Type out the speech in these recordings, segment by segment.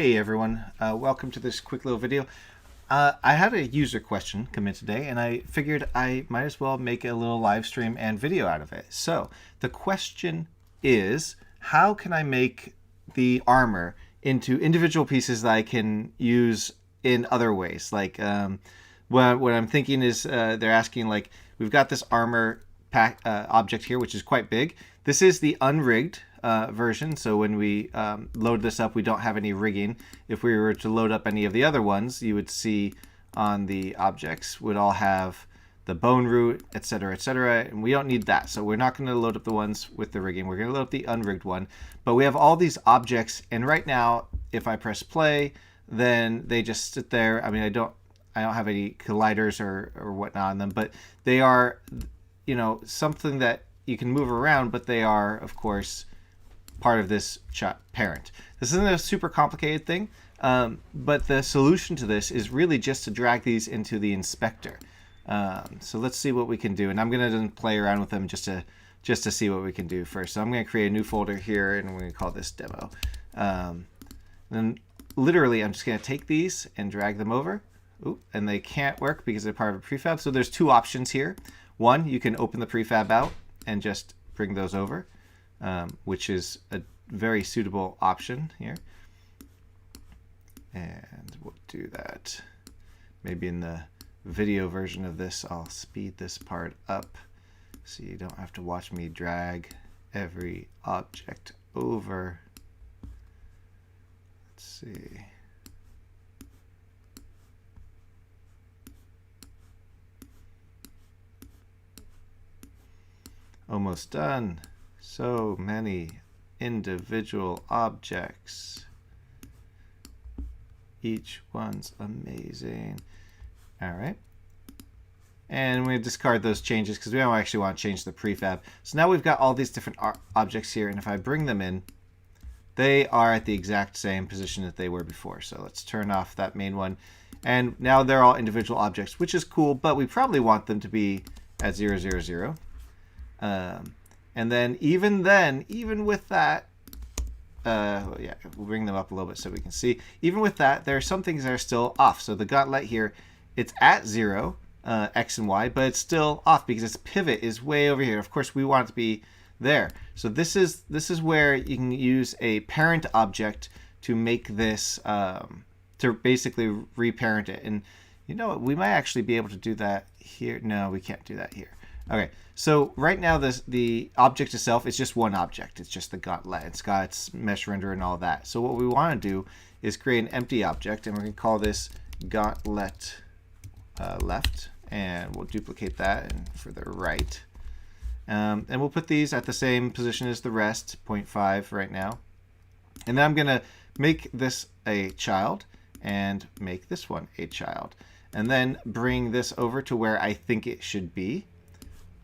Hey everyone, welcome to this quick little video. I had a user question come in today and I figured I might as well make a little live stream and video out of it. So the question is, how can I make the armor into individual pieces that I can use in other ways? Like what I'm thinking is they're asking, like, we've got this armor pack object here, which is quite big. This is the unrigged version, so when we load this up, we don't have any rigging. If we were to load up any of the other ones, you would see on the objects would all have the bone root, etc., etc., and we don't need that. So we're not going to load up the ones with the rigging. We're going to load up the unrigged one. But we have all these objects, and right now, if I press play, then they just sit there. I mean, I don't have any colliders or whatnot on them, but they are, you know, something that you can move around, but they are, of course, part of this parent. This isn't a super complicated thing, but the solution to this is really just to drag these into the inspector. So let's see what we can do, and I'm going to play around with them just to see what we can do first. So I'm going to create a new folder here, and we're going to call this demo. Then literally, I'm just going to take these and drag them over. Ooh, and they can't work because they're part of a prefab. So there's two options here. One, you can open the prefab out and just bring those over, which is a very suitable option here. And we'll do that. Maybe in the video version of this, I'll speed this part up so you don't have to watch me drag every object over. Let's see. Almost done. So many individual objects. Each one's amazing. All right. And we discard those changes because we don't actually want to change the prefab. So now we've got all these different objects here, and if I bring them in, they are at the exact same position that they were before. So let's turn off that main one. And now they're all individual objects, which is cool, but we probably want them to be at 0, 0, 0. And then even with that, yeah, we'll bring them up a little bit so we can see. Even with that, there are some things that are still off. So the gauntlet here, it's at 0, X and Y, but it's still off because its pivot is way over here. Of course, we want it to be there. So this is where you can use a parent object to make this, to basically reparent it. And you know what, we might actually be able to do that here. No, we can't do that here. Okay, so right now the object itself is just one object. It's just the gauntlet. It's got its mesh render and all that. So what we want to do is create an empty object, and we're going to call this gauntlet left, and we'll duplicate that and for the right. And we'll put these at the same position as the rest, 0.5 right now. And then I'm going to make this a child and make this one a child. And then bring this over to where I think it should be.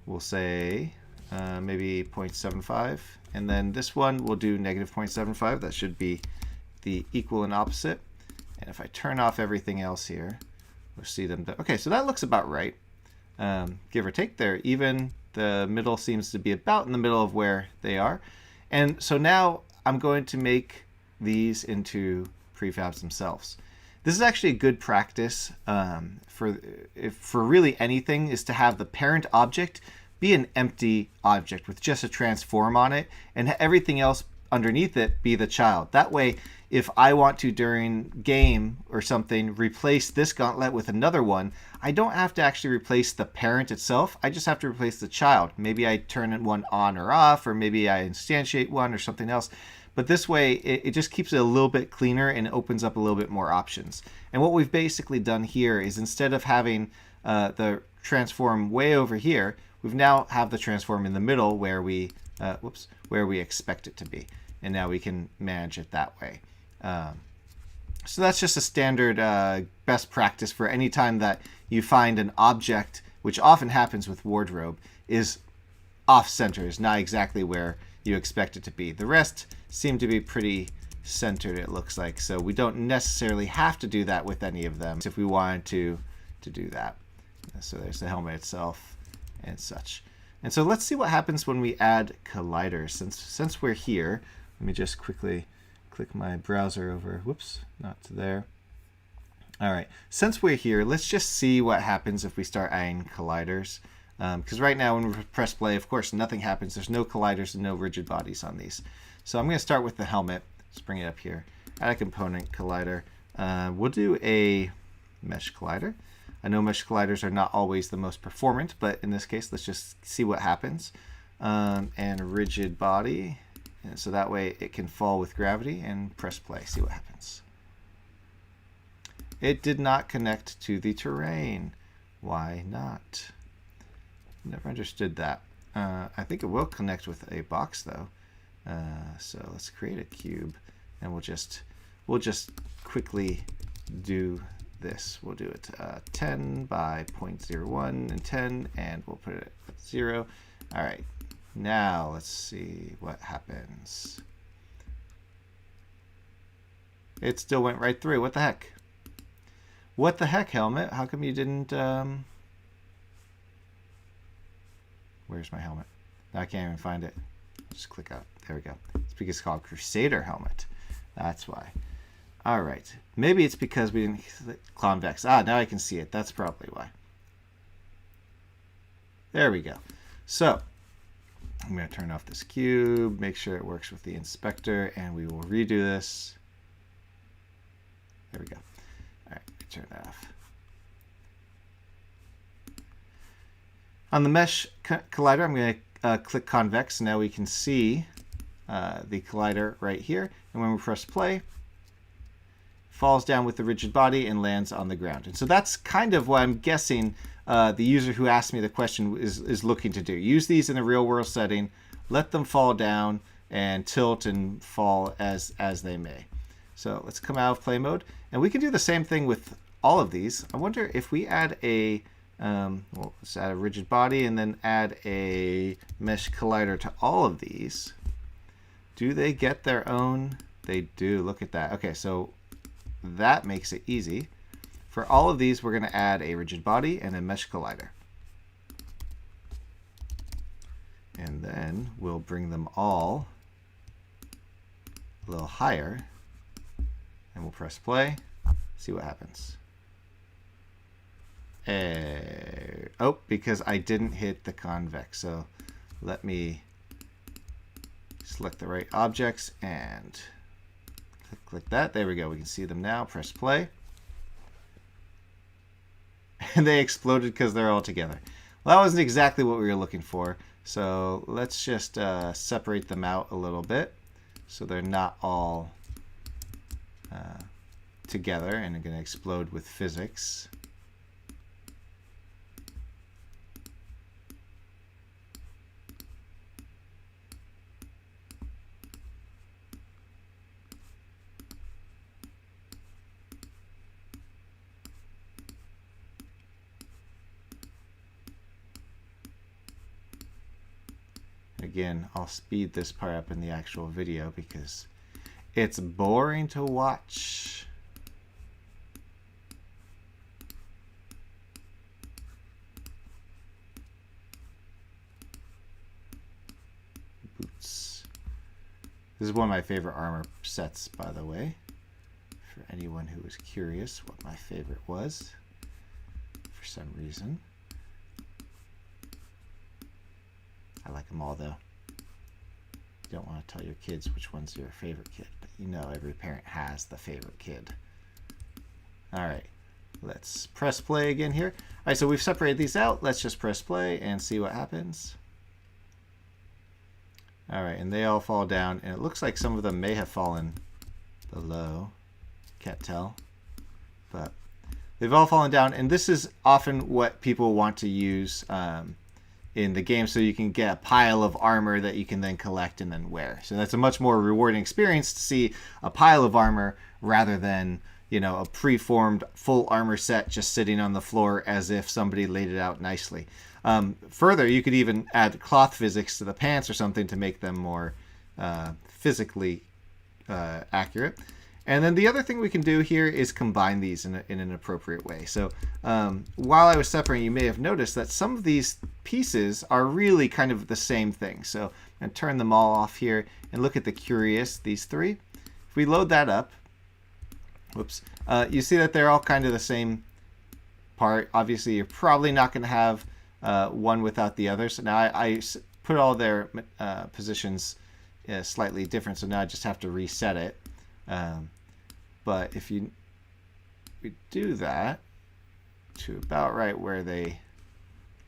We'll say maybe 0.75, and then this one we'll do negative 0.75. That should be the equal and opposite. And if I turn off everything else here, we'll see them. Okay, so that looks about right, give or take there. Even the middle seems to be about in the middle of where they are. And so now I'm going to make these into prefabs themselves. This is actually a good practice for really anything, is to have the parent object be an empty object with just a transform on it, and everything else underneath it be the child. That way, if I want to, during game or something, replace this gauntlet with another one, I don't have to actually replace the parent itself. I just have to replace the child. Maybe I turn one on or off, or maybe I instantiate one or something else. But this way, it just keeps it a little bit cleaner and opens up a little bit more options. And what we've basically done here is, instead of having the transform way over here, we've now have the transform in the middle where we where we expect it to be. And now we can manage it that way. So that's just a standard best practice for any time that you find an object, which often happens with wardrobe, is off center, is not exactly where you expect it to be. The rest seem to be pretty centered, it looks like, so we don't necessarily have to do that with any of them if we wanted to do that. So there's the helmet itself and such. And so let's see what happens when we add colliders. Since we're here, let me just quickly click my browser over. Whoops, not to there. All right, since we're here, let's just see what happens if we start adding colliders. Because right now when we press play, of course, nothing happens. There's no colliders and no rigid bodies on these. So I'm going to start with the helmet. Let's bring it up here. Add a component collider. We'll do a mesh collider. I know mesh colliders are not always the most performant, but in this case, let's just see what happens. And a rigid body. And so that way it can fall with gravity, and press play. See what happens. It did not connect to the terrain. Why not? Never understood that. I think it will connect with a box though. So let's create a cube, and we'll just quickly do this. We'll do it 10 by 0.01 and 10, and we'll put it at 0. All right. Now let's see what happens. It still went right through. What the heck? What the heck, helmet? How come you didn't... Where's my helmet? I can't even find it. Just click out. There we go. It's because it's called Crusader helmet. That's why. All right. Maybe it's because we didn't click convex. Ah, now I can see it. That's probably why. There we go. So I'm going to turn off this cube, make sure it works with the inspector, and we will redo this. There we go. All right, turn that off. On the mesh collider, I'm going to click convex. Now we can see the collider right here. And when we press play, it falls down with the rigid body and lands on the ground. And so that's kind of what I'm guessing the user who asked me the question is looking to do. Use these in a real world setting, let them fall down and tilt and fall as they may. So let's come out of play mode. And we can do the same thing with all of these. I wonder if we add a, well, let's add a rigid body and then add a mesh collider to all of these. Do they get their own? They do. Look at that. Okay, so that makes it easy. For all of these, we're going to add a rigid body and a mesh collider. And then we'll bring them all a little higher. And we'll press play. See what happens. Oh, because I didn't hit the convex. So let me select the right objects and click that. There we go. We can see them now. Press play. And they exploded because they're all together. Well, that wasn't exactly what we were looking for. So let's just separate them out a little bit so they're not all together and are going to explode with physics. Again, I'll speed this part up in the actual video because it's boring to watch. Boots. This is one of my favorite armor sets, by the way, for anyone who was curious what my favorite was for some reason. I like them all, though. You don't want to tell your kids which one's your favorite kid, but you know every parent has the favorite kid. All right, let's press play again here. All right, so we've separated these out. Let's just press play and see what happens. All right, and they all fall down, and it looks like some of them may have fallen below. Can't tell, but they've all fallen down, and this is often what people want to use in the game, so you can get a pile of armor that you can then collect and then wear. So that's a much more rewarding experience to see a pile of armor rather than, you know, a preformed full armor set just sitting on the floor as if somebody laid it out nicely. Further, you could even add cloth physics to the pants or something to make them more physically accurate. And then the other thing we can do here is combine these in an appropriate way. So while I was separating, you may have noticed that some of these pieces are really kind of the same thing. So I'm going to turn them all off here and look at the curious, these three. If we load that up, whoops, you see that they're all kind of the same part. Obviously, you're probably not going to have one without the other. So now I put all their positions slightly different. So now I just have to reset it. But if we do that to about right where they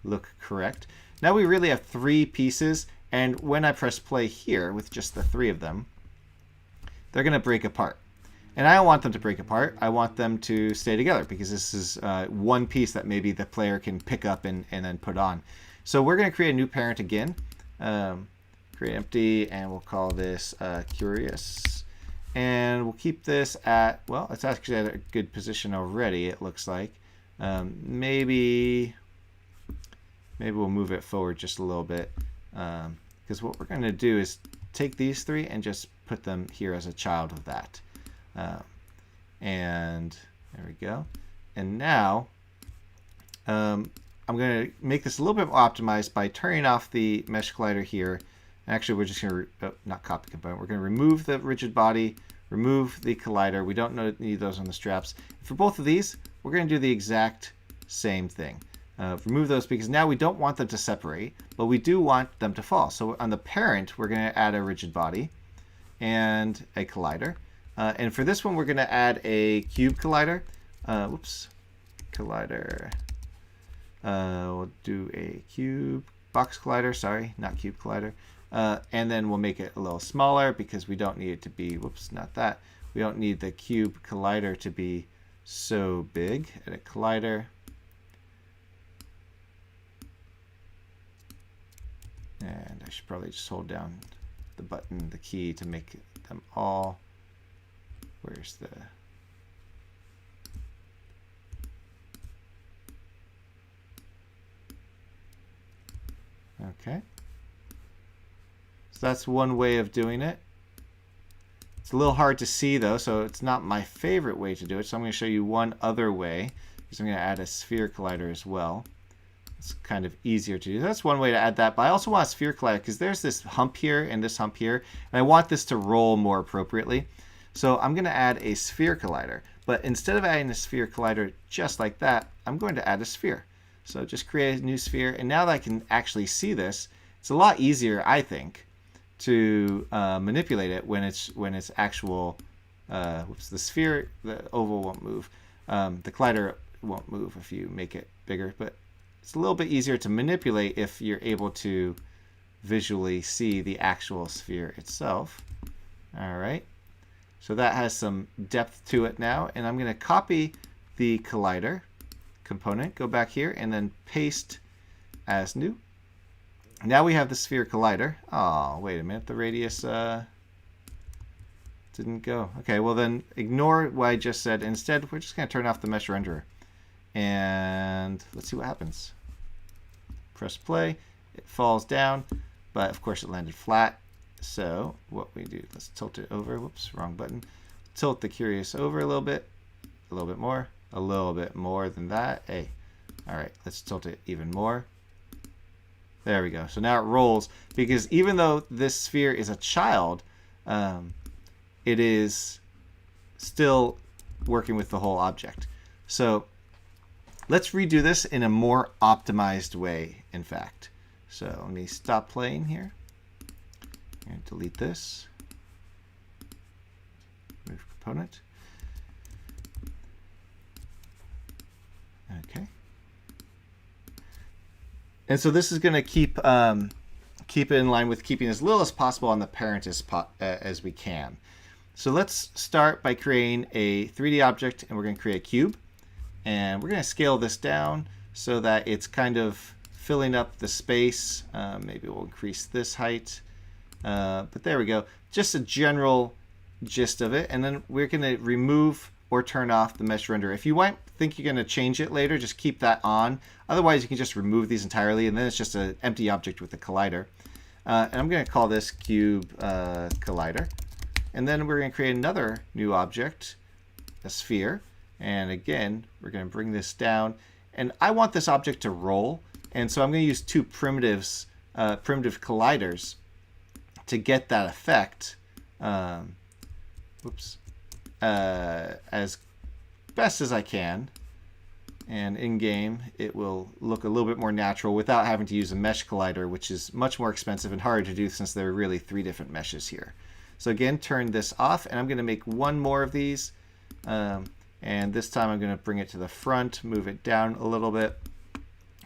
look correct, now we really have 3 pieces. And when I press play here with just the 3 of them, they're going to break apart. And I don't want them to break apart. I want them to stay together because this is one piece that maybe the player can pick up and then put on. So we're going to create a new parent again. Create empty, and we'll call this curious. And we'll keep this at, well, it's actually at a good position already, it looks like. Maybe we'll move it forward just a little bit. Because what we're going to do is take these 3 and just put them here as a child of that. And there we go. And now I'm going to make this a little bit more optimized by turning off the mesh collider here. Actually, we're just going to, not copy component, we're going to remove the rigid body, remove the collider. We don't need those on the straps. For both of these, we're going to do the exact same thing. Remove those because now we don't want them to separate, but we do want them to fall. So on the parent, we're going to add a rigid body and a collider. And for this one, we're going to add a cube collider. Collider. We'll do a cube box collider. Sorry, not cube collider. And then we'll make it a little smaller because we don't need it to be, not that. We don't need the cube collider to be so big. Edit collider. And I should probably just hold down the button, the key, to make them all. Where's the... Okay. So that's one way of doing it. It's a little hard to see though, so it's not my favorite way to do it. So I'm going to show you one other way, because I'm going to add a sphere collider as well. It's kind of easier to do. That's one way to add that, but I also want a sphere collider because there's this hump here and this hump here, and I want this to roll more appropriately. So I'm going to add a sphere collider, but instead of adding a sphere collider just like that, I'm going to add a sphere. So just create a new sphere, and now that I can actually see this, it's a lot easier, I think, to manipulate it when it's actual. The sphere, the oval won't move. The collider won't move if you make it bigger, but it's a little bit easier to manipulate if you're able to visually see the actual sphere itself. All right. So that has some depth to it now, and I'm going to copy the collider component, go back here, and then paste as new. Now we have the sphere collider. Oh, wait a minute, the radius didn't go. Okay, well then ignore what I just said. Instead, we're just going to turn off the mesh renderer. And let's see what happens. Press play, it falls down, but of course it landed flat. So what we do, let's tilt it over. Whoops, wrong button. Tilt the curious over a little bit more, a little bit more than that. Hey, all right, let's tilt it even more. There we go. So now it rolls, because even though this sphere is a child, it is still working with the whole object. So let's redo this in a more optimized way, in fact. So let me stop playing here and delete this. Move component. Okay. And so this is going to keep it in line with keeping as little as possible on the parent as we can. So let's start by creating a 3D object, and we're going to create a cube. And we're going to scale this down so that it's kind of filling up the space. Maybe we'll increase this height. But there we go. Just a general gist of it. And then we're going to remove or turn off the mesh renderer. If you think you're going to change it later, just keep that on. Otherwise, you can just remove these entirely, and then it's just an empty object with a collider. And I'm going to call this cube collider. And then we're going to create another new object, a sphere. And again, we're going to bring this down. And I want this object to roll. And so I'm going to use two primitive colliders to get that effect. whoops, as best as I can. And in-game, it will look a little bit more natural without having to use a mesh collider, which is much more expensive and harder to do since there are really 3 different meshes here. So again, turn this off, and I'm going to make one more of these. And this time I'm going to bring it to the front, move it down a little bit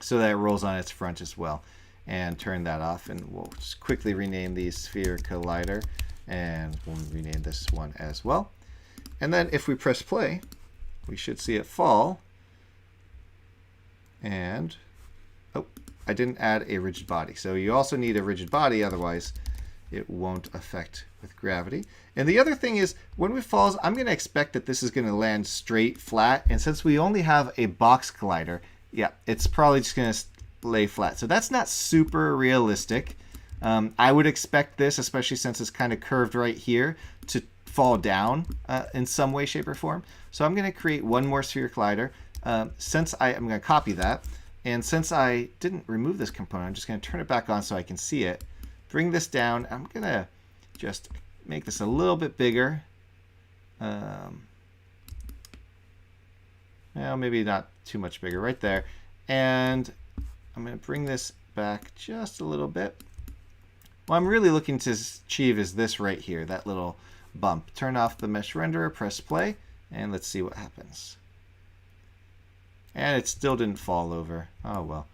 so that it rolls on its front as well. And turn that off, and we'll just quickly rename the Sphere Collider, and we'll rename this one as well. And then if we press play, we should see it fall. And, oh, I didn't add a rigid body. So you also need a rigid body, otherwise it won't affect with gravity. And the other thing is, when it falls, I'm going to expect that this is going to land straight flat. And since we only have a box collider, yeah, it's probably just going to lay flat. So that's not super realistic. I would expect this, especially since it's kind of curved right here, to fall down in some way, shape, or form. So I'm going to create one more sphere collider. I'm going to copy that, and since I didn't remove this component, I'm just going to turn it back on so I can see it. Bring this down. I'm going to just make this a little bit bigger. Well, maybe not too much bigger, right there. And I'm going to bring this back just a little bit. What I'm really looking to achieve is this right here, that little bump. Turn off the mesh renderer, press play, and let's see what happens. And it still didn't fall over. Oh well.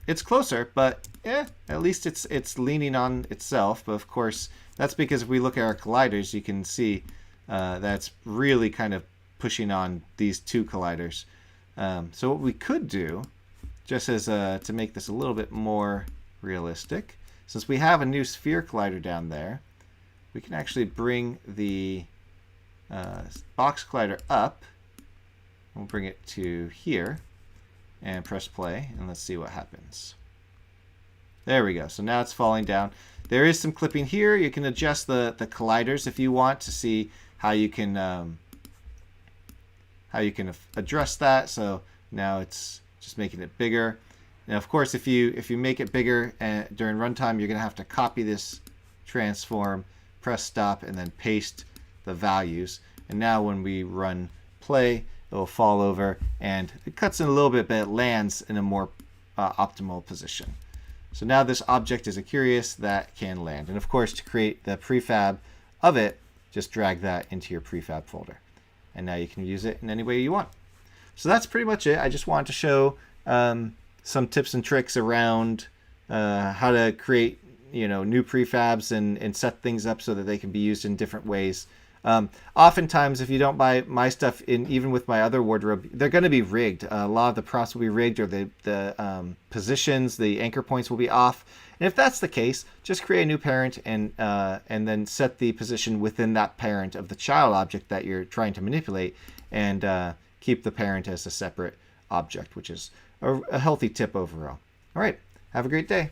It's closer, but at least it's leaning on itself. But of course, that's because if we look at our colliders, you can see that's really kind of pushing on these 2 colliders. So what we could do, just as to make this a little bit more realistic, since we have a new sphere collider down there, we can actually bring the box collider up. We'll bring it to here and press play, and let's see what happens. There we go. So now it's falling down. There is some clipping here. You can adjust the colliders if you want to see how you can address that. So now it's just making it bigger. Now, of course, if you make it bigger during runtime, you're going to have to copy this transform, press stop, and then paste the values. And now when we run play, it will fall over, and it cuts in a little bit, but it lands in a more optimal position. So now this object is a Curious that can land. And of course, to create the prefab of it, just drag that into your prefab folder. And now you can use it in any way you want. So that's pretty much it. I just wanted to show some tips and tricks around how to create new prefabs and set things up so that they can be used in different ways. Oftentimes, if you don't buy my stuff, even with my other wardrobe, they're going to be rigged. A lot of the props will be rigged, or the positions, the anchor points will be off. And if that's the case, just create a new parent and then set the position within that parent of the child object that you're trying to manipulate, and keep the parent as a separate object, which is a healthy tip overall. All right, have a great day.